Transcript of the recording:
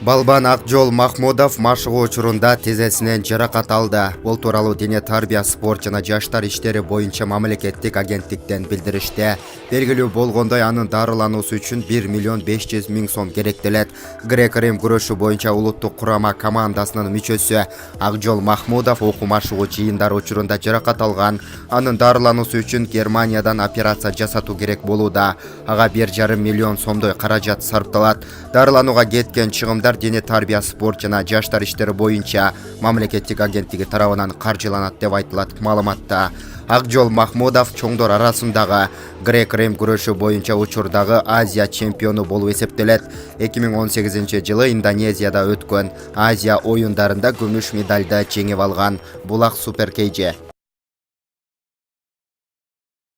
Балбан Акжол Махмудов машыгуу учурунда тизесинен жаракат алды. Бул тууралуу дене тарбия спорт жана жаштар иштери боюнча мамлекеттик агенттиктен билдиришти. Белгилүү болгондой, анын дарылануусу үчүн 1,5 миллион сом керектелет. Грек-Рим күрөшү боюнча улуттук курама командасынын мүчөсү Акжол Махмудов окуу машыгуу жыйындары учурунда жаракат алган. Анын дарылануусу үчүн Германиядан операция жасатуу керек болууда. Ага 1,5 миллион сомдой каражат сарпталат. Дарыланууга кеткен чыгымдар дене тарбия спорт жана жаштар иштери боюнча мамлекеттик агенттиги тарабынан каржыланат деп айтылат маалыматта. Акжол Махмудов чоңдор арасындагы Грек-Рим күрөшү боюнча учурдагы Азия чемпиону болуп эсептелет. 2018-жылы Индонезияда өткөн Азия оюндарында күмүш медалды жеңип алган. Булак Супер KG.